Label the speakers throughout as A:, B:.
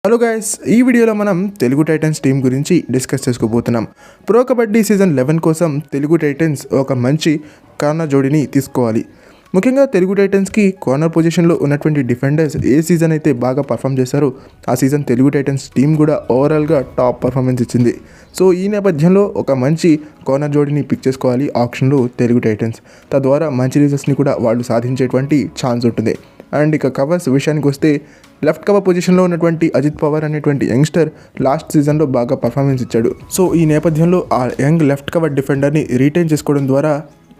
A: Hello guys, ఈ వీడియోలో మనం తెలుగు టైటన్స్ టీం గురించి డిస్కస్ చేసుకోబోతున్నాం. ప్రో కబడ్డీ సీజన్ 11 కోసం తెలుగు టైటన్స్ ఒక మంచి కార్నర్ జోడీని తీసుకోవాలి. ముఖ్యంగా తెలుగు టైటన్స్కి కార్నర్ పొజిషన్లో ఉన్నటువంటి డిఫెండర్స్ ఏ సీజన్ అయితే బాగా పర్ఫామ్ చేశారో ఆ సీజన్ తెలుగు టైటన్స్ టీం కూడా ఓవరాల్గా టాప్ పర్ఫార్మెన్స్ ఇచ్చింది. సో ఈ నేపథ్యంలో ఒక మంచి కార్నర్ జోడీని పిక్ చేసుకోవాలి ఆప్షన్లో తెలుగు టైటన్స్. తద్వారా మంచి రిజల్ట్స్ని కూడా వాళ్ళు సాధించేటువంటి ఛాన్స్ ఉంటుంది. అండ్ ఇక కవర్స్ విషయానికి వస్తే లెఫ్ట్ కవర్ పొజిషన్లో ఉన్నటువంటి అజిత్ పవార్ అనేటువంటి యంగ్స్టర్ లాస్ట్ సీజన్లో బాగా పర్ఫార్మెన్స్ ఇచ్చాడు. సో ఈ నేపథ్యంలో ఆ యంగ్ లెఫ్ట్ కవర్ డిఫెండర్ని రీటైన్ చేసుకోవడం ద్వారా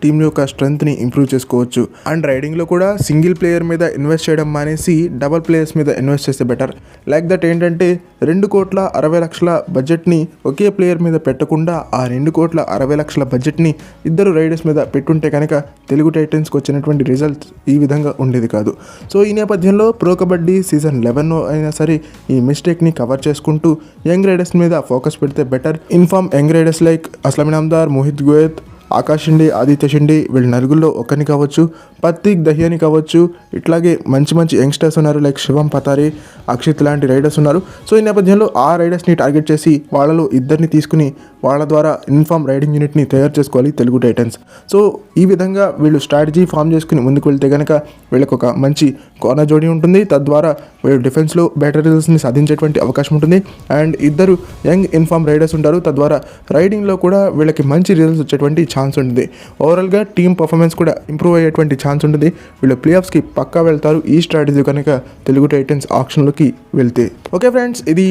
A: టీం యొక్క స్ట్రెంత్ని ఇంప్రూవ్ చేసుకోవచ్చు. అండ్ రైడింగ్లో కూడా సింగిల్ ప్లేయర్ మీద ఇన్వెస్ట్ చేయడం మానేసి డబల్ ప్లేయర్స్ మీద ఇన్వెస్ట్ చేస్తే బెటర్. లైక్ దట్ ఏంటంటే 2,60,00,000 బడ్జెట్ని ఒకే ప్లేయర్ మీద పెట్టకుండా ఆ 2,60,00,000 బడ్జెట్ని ఇద్దరు రైడర్స్ మీద పెట్టుంటే కనుక తెలుగు టైటన్స్కి వచ్చినటువంటి రిజల్ట్స్ ఈ విధంగా ఉండేది కాదు. సో ఈ నేపథ్యంలో ప్రో కబడ్డీ సీజన్ 11 అయినా సరే ఈ మిస్టేక్ని కవర్ చేసుకుంటూ యంగ్ రైడర్స్ మీద ఫోకస్ పెడితే better. In form young raiders like Aslam Inamdar, Mohit Goyat, Aakash Shinde, Aditya Shinde, వీళ్ళ నలుగురిలో ఒకరిని కావచ్చు, పర్తీక్ దహియాని కావచ్చు, ఇట్లాగే మంచి మంచి యంగ్స్టర్స్ ఉన్నారు లైక్ శివం పతారే, అక్షిత్ లాంటి రైడర్స్ ఉన్నారు. సో ఈ నేపథ్యంలో ఆ రైడర్స్ని టార్గెట్ చేసి వాళ్ళలో ఇద్దరిని తీసుకుని వాళ్ళ ద్వారా ఇన్ఫార్మ్ రైడింగ్ యూనిట్ని తయారు చేసుకోవాలి తెలుగు టైటన్స్. సో ఈ విధంగా వీళ్ళు స్ట్రాటజీ ఫామ్ చేసుకుని ముందుకు వెళ్తే కనుక వీళ్ళకి ఒక మంచి కార్నర్ జోడీ ఉంటుంది. తద్వారా వీళ్ళు డిఫెన్స్లో బెటర్ రిజల్ట్స్ని సాధించేటువంటి అవకాశం ఉంటుంది. అండ్ ఇద్దరు యంగ్ ఇన్ఫార్మ్ రైడర్స్ ఉంటారు. తద్వారా రైడింగ్లో కూడా వీళ్ళకి మంచి రిజల్ట్స్ వచ్చేటువంటి ఛాన్స్ ఉంటుంది. ఓవరాల్గా టీమ్ పర్ఫార్మెన్స్ కూడా ఇంప్రూవ్ అయ్యేటువంటి ఛాన్స్ ఉంటుంది. వీళ్ళు ప్లే ఆఫ్స్కి పక్కా వెళ్తారు ఈ స్ట్రాటజీ కనుక తెలుగు టైటన్స్ ఆప్షన్లోకి వెళ్తే. ఓకే ఫ్రెండ్స్, ఇది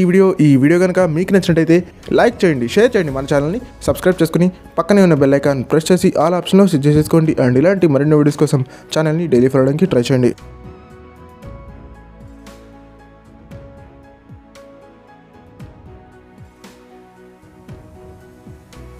A: ఈ వీడియో కనుక మీకు నచ్చినట్టయితే లైక్ చేయండి, షేర్ చేయండి, మన ఛానల్ని సబ్స్క్రైబ్ చేసుకుని పక్కనే ఉన్న బెల్ ఐకాన్ ప్రెస్ చేసి ఆల్ ఆప్షన్లో సెట్ చేసుకోండి. అండ్ ఇలాంటి మరిన్ని వీడియోస్ కోసం ఛానల్ని డైలీ ఫాలో అవడానికి ట్రై చేయండి.